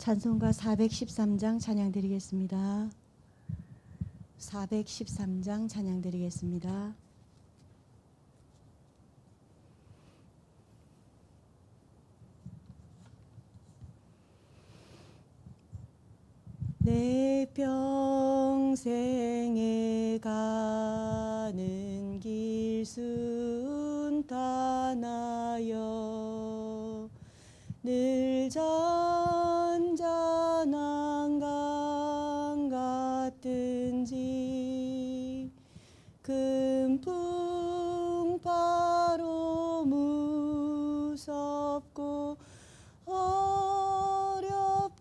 찬송가 413장 찬양 드리겠습니다. 413장 찬양 드리겠습니다. 내 평생에 가는 길 순탄하여 늘 잔잔한 강 같든지 큰 풍파로 무섭고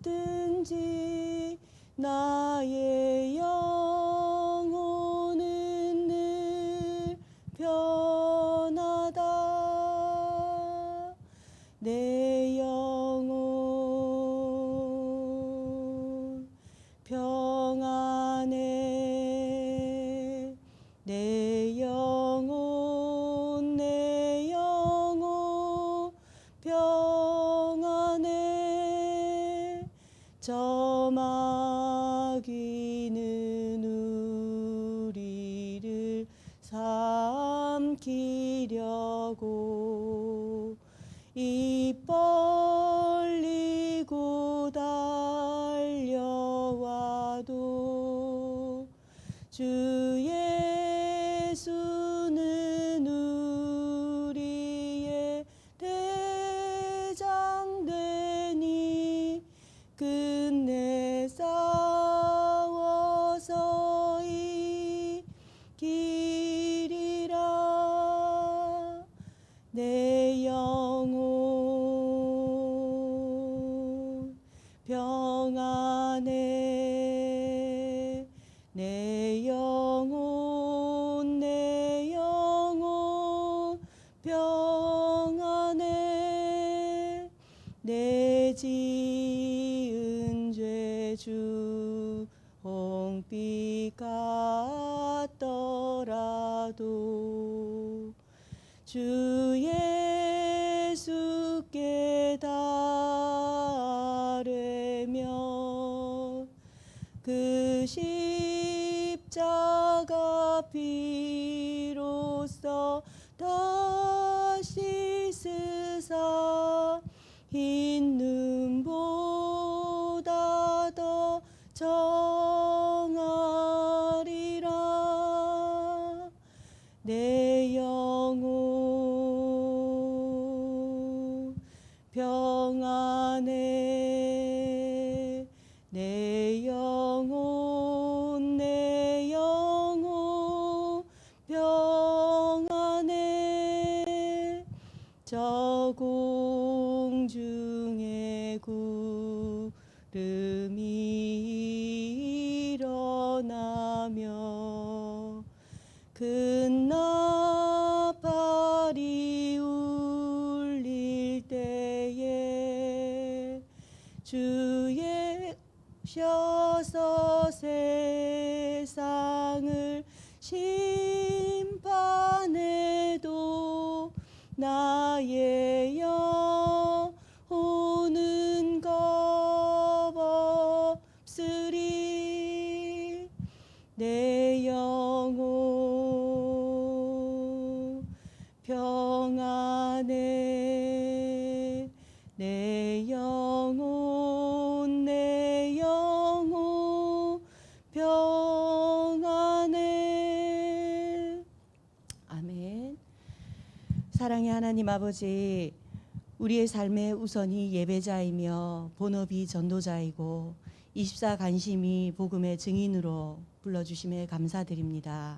어렵든지 나의 영혼은 늘 편하다. 내 영혼 평안해. 내 영혼 평안해. 저 마귀는 우리를 삼키려고 입 벌리고 달려와도 주 예수는 우리의 대장 되니 끝내 싸워서 이기리라. 내 영혼 평안해. 내 영혼 평안해. 내 지은 죄 주 홍빛 같더라도 주 예수께 달래며 그 십자가 피로써 다시 쓰사 흰 눈보다 더 정하리라. 내 영혼 평안해. 내 영혼 평안해. 저 공중에 구름이 일어나며 큰 나팔이 울릴 때에 주의 셔서 세상을 심판해도 나의 영혼은 겁없으리. 내 영혼 평안해. 내 영혼 평안해. 아멘. 사랑의 하나님 아버지, 우리의 삶의 우선이 예배자이며 본업이 전도자이고 24 간심히 복음의 증인으로 불러주심에 감사드립니다.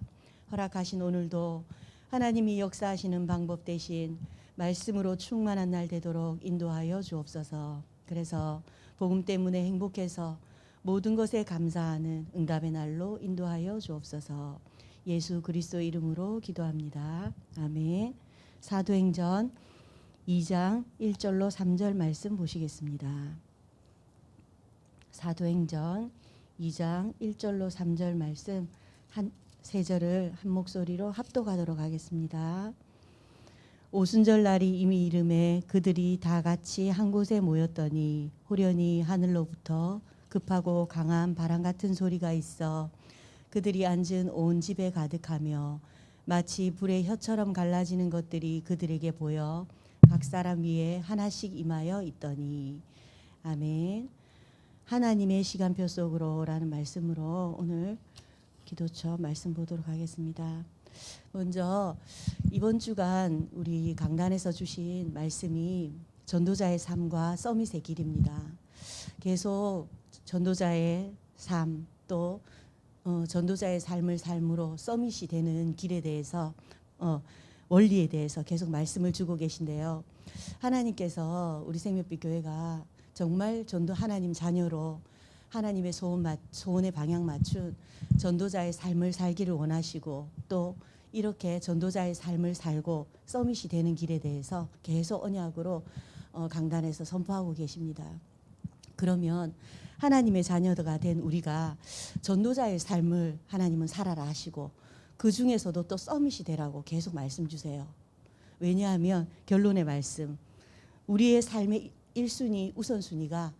허락하신 오늘도 하나님이 역사하시는 방법 대신 말씀으로 충만한 날 되도록 인도하여 주옵소서. 그래서 복음 때문에 행복해서 모든 것에 감사하는 응답의 날로 인도하여 주옵소서. 예수 그리스도 이름으로 기도합니다. 아멘. 사도행전 2장 1절로 3절 말씀 보시겠습니다. 사도행전 2장 1절로 3절 말씀 세 절을 한 목소리로 합독하도록 하겠습니다. 오순절 날이 이미 이름에 그들이 다 같이 한 곳에 모였더니 호련히 하늘로부터 급하고 강한 바람 같은 소리가 있어 그들이 앉은 온 집에 가득하며 마치 불의 혀처럼 갈라지는 것들이 그들에게 보여 각 사람 위에 하나씩 임하여 있더니. 아멘. 하나님의 시간표 속으로라는 말씀으로 오늘 기도처 말씀 보도록 하겠습니다. 먼저 이번 주간 우리 강단에서 주신 말씀이 전도자의 삶과 서밋의 길입니다. 계속 전도자의 삶 또 전도자의 삶을 삶으로 서밋이 되는 길에 대해서 원리에 대해서 계속 말씀을 주고 계신데요. 하나님께서 우리 생명빛 교회가 정말 전도 하나님 자녀로 하나님의 소원의 방향 맞춘 전도자의 삶을 살기를 원하시고 또 이렇게 전도자의 삶을 살고 서밋이 되는 길에 대해서 계속 언약으로 강단에서 선포하고 계십니다. 그러면 하나님의 자녀가 된 우리가 전도자의 삶을 하나님은 살아라 하시고 그 중에서도 또 서밋이 되라고 계속 말씀 주세요. 왜냐하면 결론의 말씀, 우리의 삶의 1순위 우선순위가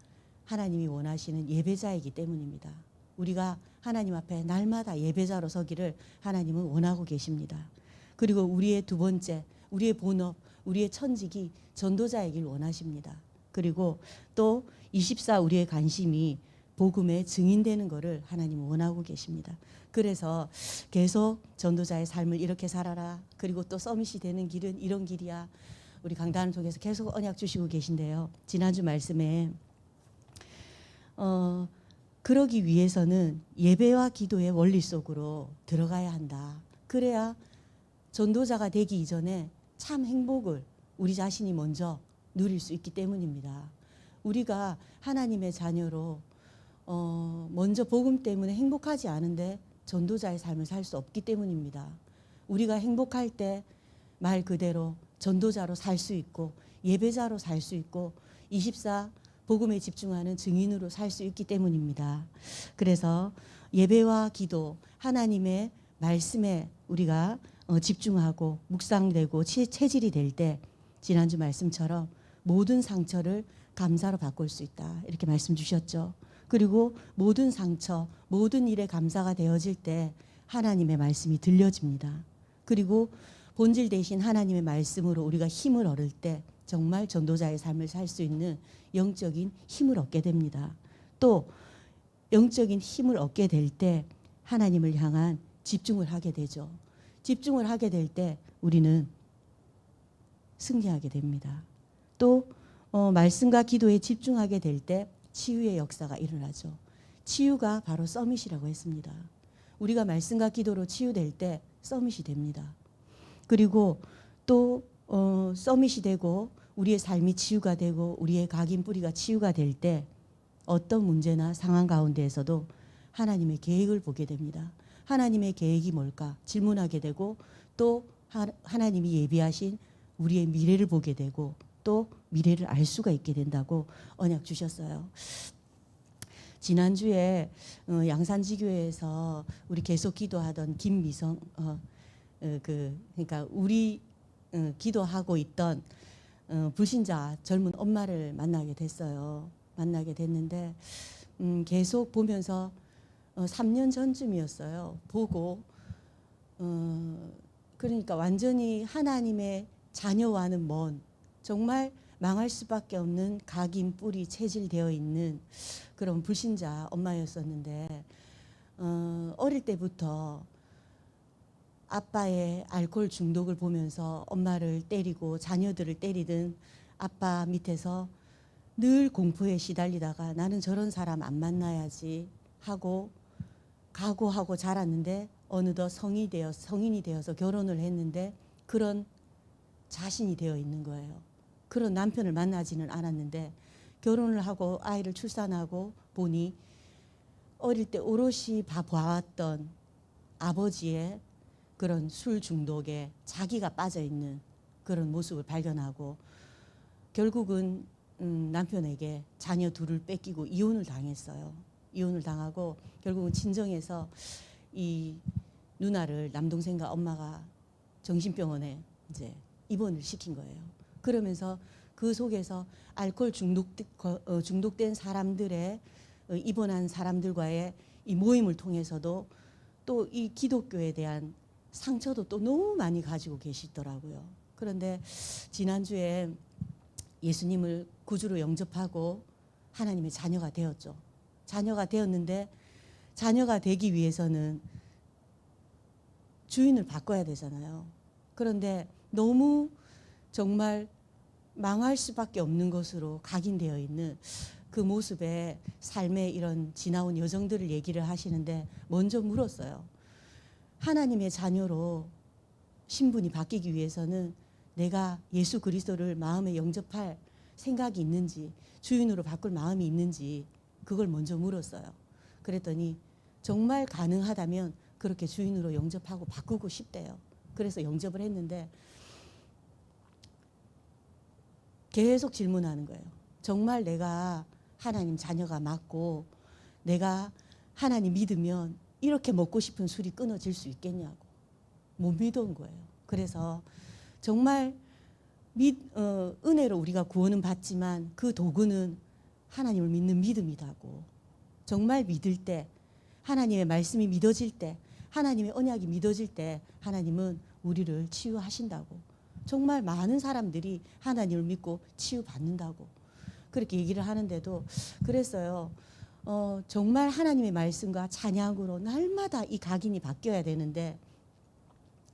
하나님이 원하시는 예배자이기 때문입니다. 우리가 하나님 앞에 날마다 예배자로 서기를 하나님은 원하고 계십니다. 그리고 우리의 두 번째, 우리의 본업, 우리의 천직이 전도자이길 원하십니다. 그리고 또 24 우리의 관심이 복음의 증인되는 것을 하나님은 원하고 계십니다. 그래서 계속 전도자의 삶을 이렇게 살아라. 그리고 또 서밋이 되는 길은 이런 길이야. 우리 강단을 통해서 계속 언약 주시고 계신데요. 지난주 말씀에 그러기 위해서는 예배와 기도의 원리 속으로 들어가야 한다. 그래야 전도자가 되기 이전에 참 행복을 우리 자신이 먼저 누릴 수 있기 때문입니다. 우리가 하나님의 자녀로 먼저 복음 때문에 행복하지 않은데 전도자의 삶을 살 수 없기 때문입니다. 우리가 행복할 때 말 그대로 전도자로 살 수 있고 예배자로 살 수 있고 24 복음에 집중하는 증인으로 살 수 있기 때문입니다. 그래서 예배와 기도, 하나님의 말씀에 우리가 집중하고 묵상되고 체질이 될 때 지난주 말씀처럼 모든 상처를 감사로 바꿀 수 있다. 이렇게 말씀 주셨죠. 그리고 모든 상처, 모든 일에 감사가 되어질 때 하나님의 말씀이 들려집니다. 그리고 본질 대신 하나님의 말씀으로 우리가 힘을 얻을 때 정말 전도자의 삶을 살 수 있는 영적인 힘을 얻게 됩니다. 또 영적인 힘을 얻게 될 때 하나님을 향한 집중을 하게 되죠. 집중을 하게 될 때 우리는 승리하게 됩니다. 또 말씀과 기도에 집중하게 될 때 치유의 역사가 일어나죠. 치유가 바로 서밋이라고 했습니다. 우리가 말씀과 기도로 치유될 때 서밋이 됩니다. 그리고 또 서밋이 되고 우리의 삶이 치유가 되고 우리의 각인 뿌리가 치유가 될 때 어떤 문제나 상황 가운데에서도 하나님의 계획을 보게 됩니다. 하나님의 계획이 뭘까 질문하게 되고 또 하나님이 예비하신 우리의 미래를 보게 되고 또 미래를 알 수가 있게 된다고 언약 주셨어요. 지난주에 양산지교회에서 우리 계속 기도하던 김미성 그러니까 우리 기도하고 있던 불신자 젊은 엄마를 만나게 됐어요. 만나게 됐는데 계속 보면서 3년 전쯤이었어요. 보고 그러니까 완전히 하나님의 자녀와는 먼 정말 망할 수밖에 없는 각인 뿌리 체질되어 있는 그런 불신자 엄마였었는데 어릴 때부터 아빠의 알코올 중독을 보면서 엄마를 때리고 자녀들을 때리던 아빠 밑에서 늘 공포에 시달리다가 나는 저런 사람 안 만나야지 하고 각오하고 자랐는데 어느덧 성인이 되어서 결혼을 했는데 그런 자신이 되어 있는 거예요. 그런 남편을 만나지는 않았는데 결혼을 하고 아이를 출산하고 보니 어릴 때 오롯이 봐왔던 아버지의 그런 술 중독에 자기가 빠져있는 그런 모습을 발견하고 결국은 남편에게 자녀 둘을 뺏기고 이혼을 당했어요. 이혼을 당하고 결국은 친정에서 이 누나를 남동생과 엄마가 정신병원에 이제 입원을 시킨 거예요. 그러면서 그 속에서 알코올 중독된 사람들의 입원한 사람들과의 이 모임을 통해서도 또 이 기독교에 대한 상처도 또 너무 많이 가지고 계시더라고요. 그런데 지난주에 예수님을 구주로 영접하고 하나님의 자녀가 되었죠. 자녀가 되었는데 자녀가 되기 위해서는 주인을 바꿔야 되잖아요. 그런데 너무 정말 망할 수밖에 없는 것으로 각인되어 있는 그 모습에 삶의 이런 지나온 여정들을 얘기를 하시는데 먼저 물었어요. 하나님의 자녀로 신분이 바뀌기 위해서는 내가 예수 그리스도를 마음에 영접할 생각이 있는지, 주인으로 바꿀 마음이 있는지 그걸 먼저 물었어요. 그랬더니 정말 가능하다면 그렇게 주인으로 영접하고 바꾸고 싶대요. 그래서 영접을 했는데 계속 질문하는 거예요. 정말 내가 하나님 자녀가 맞고 내가 하나님 믿으면 이렇게 먹고 싶은 술이 끊어질 수 있겠냐고. 못 믿은 거예요. 그래서 정말 은혜로 우리가 구원은 받지만 그 도구는 하나님을 믿는 믿음이다고. 정말 믿을 때, 하나님의 말씀이 믿어질 때, 하나님의 언약이 믿어질 때 하나님은 우리를 치유하신다고. 정말 많은 사람들이 하나님을 믿고 치유받는다고 그렇게 얘기를 하는데도 그랬어요. 정말 하나님의 말씀과 찬양으로 날마다 이 각인이 바뀌어야 되는데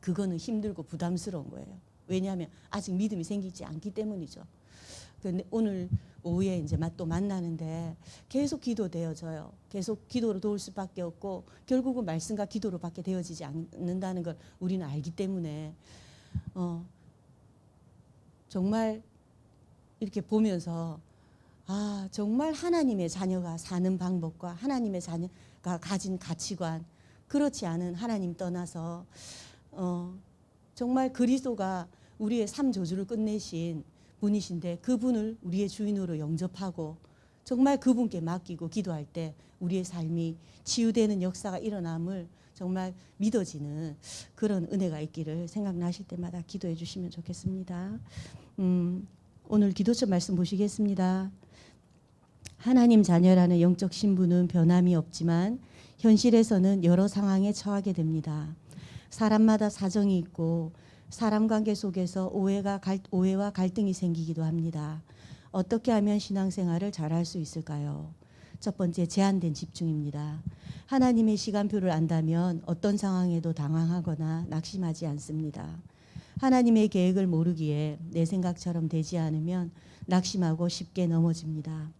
그거는 힘들고 부담스러운 거예요. 왜냐하면 아직 믿음이 생기지 않기 때문이죠. 근데 오늘 오후에 이제 또 만나는데 계속 기도되어져요. 계속 기도로 도울 수밖에 없고 결국은 말씀과 기도로밖에 되어지지 않는다는 걸 우리는 알기 때문에 정말 이렇게 보면서 정말 하나님의 자녀가 사는 방법과 하나님의 자녀가 가진 가치관, 그렇지 않은 하나님 떠나서 정말 그리스도가 우리의 삶 저주를 끝내신 분이신데 그분을 우리의 주인으로 영접하고 정말 그분께 맡기고 기도할 때 우리의 삶이 치유되는 역사가 일어남을 정말 믿어지는 그런 은혜가 있기를 생각나실 때마다 기도해 주시면 좋겠습니다. 오늘 기도처 말씀 보시겠습니다. 하나님 자녀라는 영적 신분은 변함이 없지만 현실에서는 여러 상황에 처하게 됩니다. 사람마다 사정이 있고 사람 관계 속에서 오해와 갈등이 생기기도 합니다. 어떻게 하면 신앙생활을 잘할 수 있을까요? 첫 번째, 제한된 집중입니다. 하나님의 시간표를 안다면 어떤 상황에도 당황하거나 낙심하지 않습니다. 하나님의 계획을 모르기에 내 생각처럼 되지 않으면 낙심하고 쉽게 넘어집니다.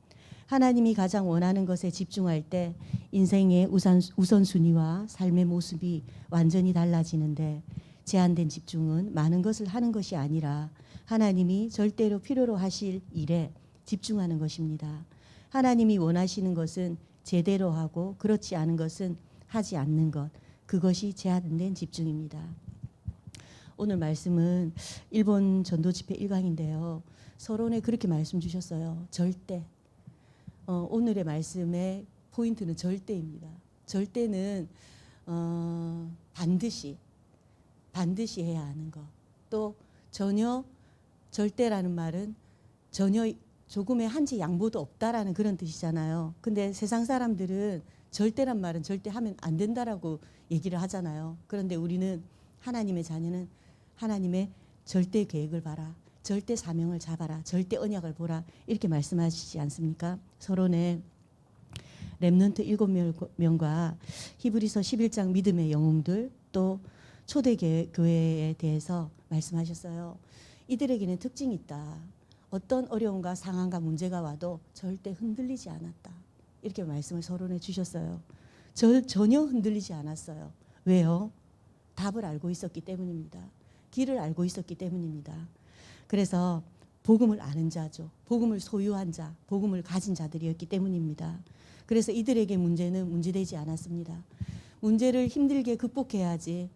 하나님이 가장 원하는 것에 집중할 때 인생의 우선순위와 삶의 모습이 완전히 달라지는데 제한된 집중은 많은 것을 하는 것이 아니라 하나님이 절대로 필요로 하실 일에 집중하는 것입니다. 하나님이 원하시는 것은 제대로 하고 그렇지 않은 것은 하지 않는 것, 그것이 제한된 집중입니다. 오늘 말씀은 일본 전도집회 1강인데요. 서론에 그렇게 말씀 주셨어요. 절대. 오늘의 말씀의 포인트는 절대입니다. 절대는 반드시 해야 하는 것. 또 전혀, 절대라는 말은 전혀 조금의 한치 양보도 없다라는 그런 뜻이잖아요. 근데 세상 사람들은 절대란 말은 절대 하면 안 된다라고 얘기를 하잖아요. 그런데 우리는 하나님의 자녀는 하나님의 절대 계획을 봐라. 절대 사명을 잡아라. 절대 언약을 보라. 이렇게 말씀하시지 않습니까? 서론에 렘넌트 7명과 히브리서 11장 믿음의 영웅들 또 초대교회에 대해서 말씀하셨어요. 이들에게는 특징이 있다. 어떤 어려움과 상황과 문제가 와도 절대 흔들리지 않았다. 이렇게 말씀을 서론해 주셨어요. 전혀 흔들리지 않았어요. 왜요? 답을 알고 있었기 때문입니다. 길을 알고 있었기 때문입니다. 그래서 복음을 아는 자죠. 복음을 소유한 자, 복음을 가진 자들이었기 때문입니다. 그래서 이들에게 문제는 문제되지 않았습니다. 문제를 힘들게 극복해야지,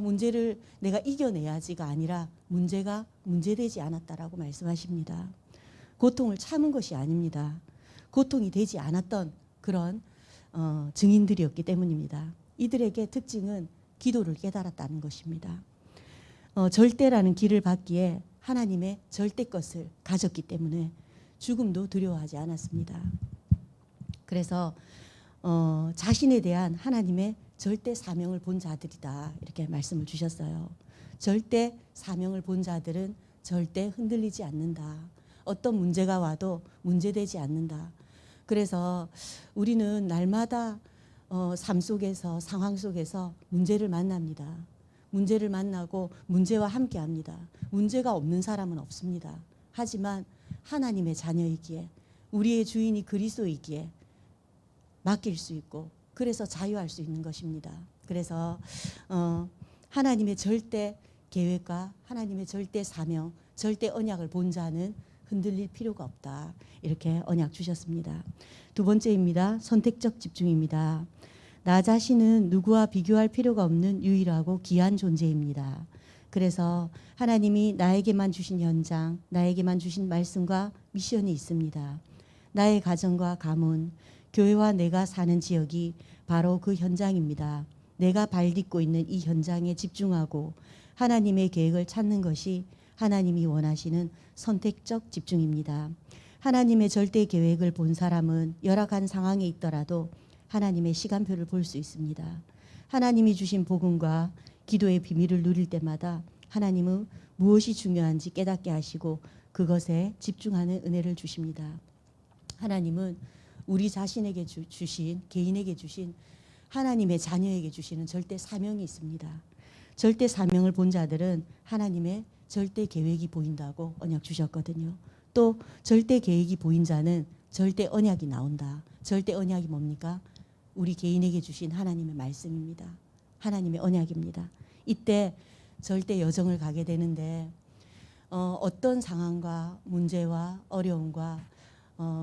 문제를 내가 이겨내야지가 아니라 문제가 문제되지 않았다라고 말씀하십니다. 고통을 참은 것이 아닙니다. 고통이 되지 않았던 그런 증인들이었기 때문입니다. 이들에게 특징은 기도를 깨달았다는 것입니다. 절대라는 길을 받기에 하나님의 절대 것을 가졌기 때문에 죽음도 두려워하지 않았습니다. 그래서 자신에 대한 하나님의 절대 사명을 본 자들이다 이렇게 말씀을 주셨어요. 절대 사명을 본 자들은 절대 흔들리지 않는다. 어떤 문제가 와도 문제되지 않는다. 그래서 우리는 날마다 삶 속에서 상황 속에서 문제를 만납니다. 문제를 만나고 문제와 함께합니다. 문제가 없는 사람은 없습니다. 하지만 하나님의 자녀이기에 우리의 주인이 그리스도이기에 맡길 수 있고 그래서 자유할 수 있는 것입니다. 그래서 하나님의 절대 계획과 하나님의 절대 사명, 절대 언약을 본 자는 흔들릴 필요가 없다. 이렇게 언약 주셨습니다. 두 번째입니다. 선택적 집중입니다. 나 자신은 누구와 비교할 필요가 없는 유일하고 귀한 존재입니다. 그래서 하나님이 나에게만 주신 현장, 나에게만 주신 말씀과 미션이 있습니다. 나의 가정과 가문, 교회와 내가 사는 지역이 바로 그 현장입니다. 내가 발 딛고 있는 이 현장에 집중하고 하나님의 계획을 찾는 것이 하나님이 원하시는 선택적 집중입니다. 하나님의 절대 계획을 본 사람은 열악한 상황에 있더라도 하나님의 시간표를 볼 수 있습니다. 하나님이 주신 복음과 기도의 비밀을 누릴 때마다 하나님은 무엇이 중요한지 깨닫게 하시고 그것에 집중하는 은혜를 주십니다. 하나님은 우리 자신에게 주신, 개인에게 주신, 하나님의 자녀에게 주시는 절대 사명이 있습니다. 절대 사명을 본 자들은 하나님의 절대 계획이 보인다고 언약 주셨거든요. 또 절대 계획이 보인 자는 절대 언약이 나온다. 절대 언약이 뭡니까? 우리 개인에게 주신 하나님의 말씀입니다. 하나님의 언약입니다. 이때 절대 여정을 가게 되는데 어떤 상황과 문제와 어려움과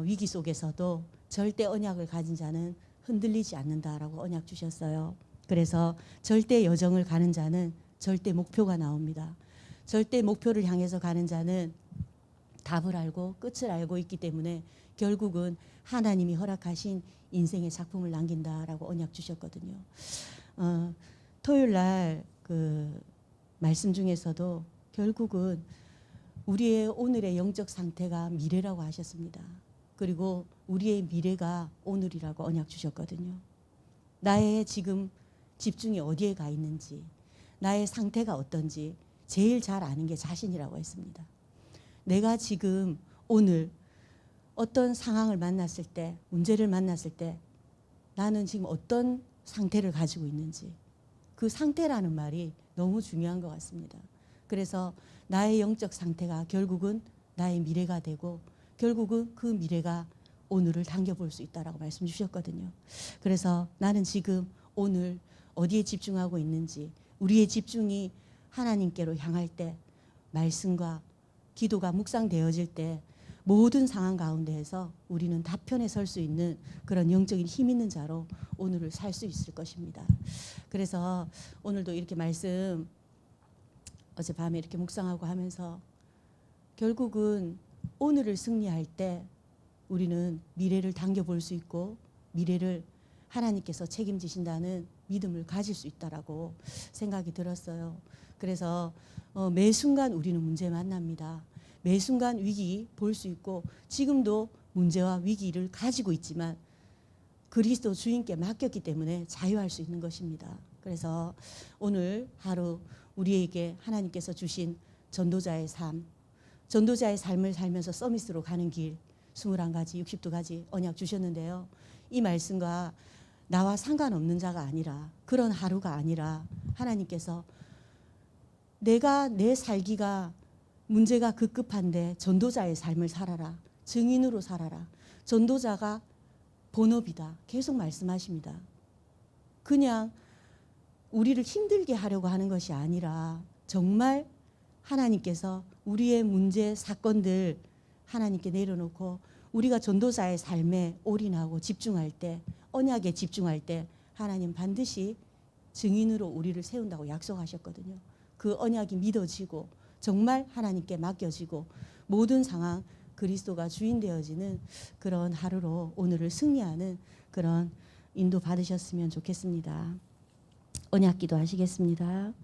위기 속에서도 절대 언약을 가진 자는 흔들리지 않는다라고 언약 주셨어요. 그래서 절대 여정을 가는 자는 절대 목표가 나옵니다. 절대 목표를 향해서 가는 자는 답을 알고 끝을 알고 있기 때문에 결국은 하나님이 허락하신 인생의 작품을 남긴다라고 언약 주셨거든요. 토요일 날 그 말씀 중에서도 결국은 우리의 오늘의 영적 상태가 미래라고 하셨습니다. 그리고 우리의 미래가 오늘이라고 언약 주셨거든요. 나의 지금 집중이 어디에 가 있는지, 나의 상태가 어떤지 제일 잘 아는 게 자신이라고 했습니다. 내가 지금 오늘 어떤 상황을 만났을 때, 문제를 만났을 때 나는 지금 어떤 상태를 가지고 있는지 그 상태라는 말이 너무 중요한 것 같습니다. 그래서 나의 영적 상태가 결국은 나의 미래가 되고 결국은 그 미래가 오늘을 당겨볼 수 있다라고 말씀 주셨거든요. 그래서 나는 지금 오늘 어디에 집중하고 있는지 우리의 집중이 하나님께로 향할 때 말씀과 기도가 묵상되어질 때 모든 상황 가운데에서 우리는 다편에 설 수 있는 그런 영적인 힘 있는 자로 오늘을 살 수 있을 것입니다. 그래서 오늘도 이렇게 말씀 어젯밤에 이렇게 묵상하고 하면서 결국은 오늘을 승리할 때 우리는 미래를 당겨볼 수 있고 미래를 하나님께서 책임지신다는 믿음을 가질 수 있다라고 생각이 들었어요. 그래서 매 순간 우리는 문제 만납니다. 매 순간 위기 볼 수 있고 지금도 문제와 위기를 가지고 있지만 그리스도 주인께 맡겼기 때문에 자유할 수 있는 것입니다. 그래서 오늘 하루 우리에게 하나님께서 주신 전도자의 삶, 전도자의 삶을 살면서 서밋으로 가는 길 21가지, 62가지 언약 주셨는데요. 이 말씀과 나와 상관없는 자가 아니라 그런 하루가 아니라 하나님께서 내가 내 살기가 문제가 급급한데 전도자의 삶을 살아라. 증인으로 살아라. 전도자가 본업이다. 계속 말씀하십니다. 그냥 우리를 힘들게 하려고 하는 것이 아니라 정말 하나님께서 우리의 문제, 사건들 하나님께 내려놓고 우리가 전도자의 삶에 올인하고 집중할 때, 언약에 집중할 때 하나님 반드시 증인으로 우리를 세운다고 약속하셨거든요. 그 언약이 믿어지고 정말 하나님께 맡겨지고 모든 상황 그리스도가 주인 되어지는 그런 하루로 오늘을 승리하는 그런 인도 받으셨으면 좋겠습니다. 언약 기도 하시겠습니다.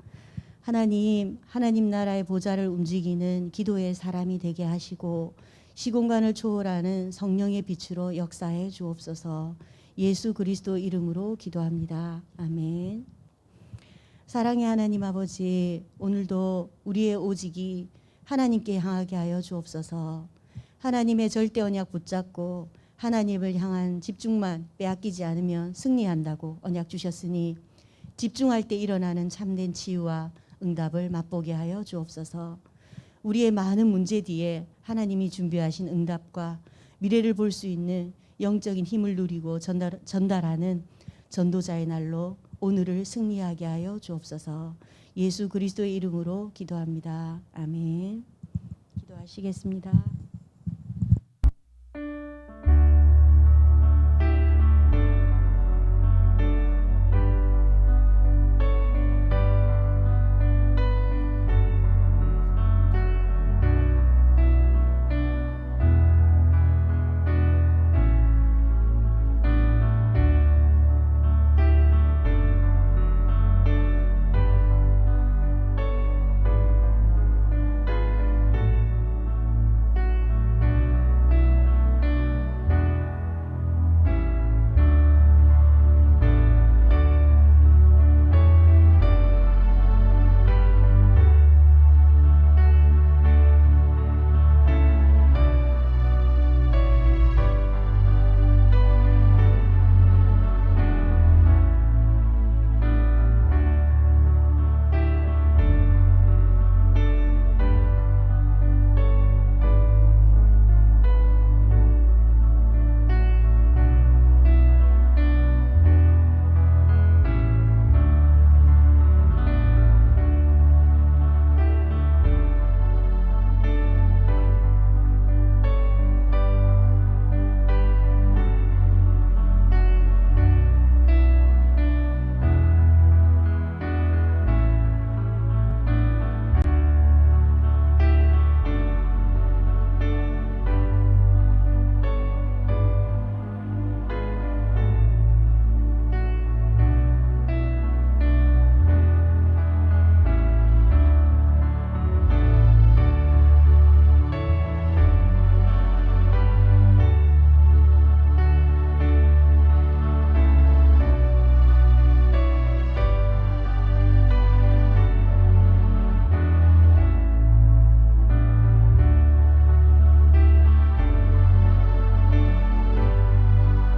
하나님 나라의 보좌를 움직이는 기도의 사람이 되게 하시고 시공간을 초월하는 성령의 빛으로 역사해 주옵소서. 예수 그리스도 이름으로 기도합니다. 아멘. 사랑의 하나님 아버지, 오늘도 우리의 오직이 하나님께 향하게 하여 주옵소서. 하나님의 절대 언약 붙잡고 하나님을 향한 집중만 빼앗기지 않으면 승리한다고 언약 주셨으니 집중할 때 일어나는 참된 치유와 응답을 맛보게 하여 주옵소서. 우리의 많은 문제 뒤에 하나님이 준비하신 응답과 미래를 볼 수 있는 영적인 힘을 누리고 전달하는 전도자의 날로 오늘을 승리하게 하여 주옵소서. 예수 그리스도의 이름으로 기도합니다. 아멘. 기도하시겠습니다.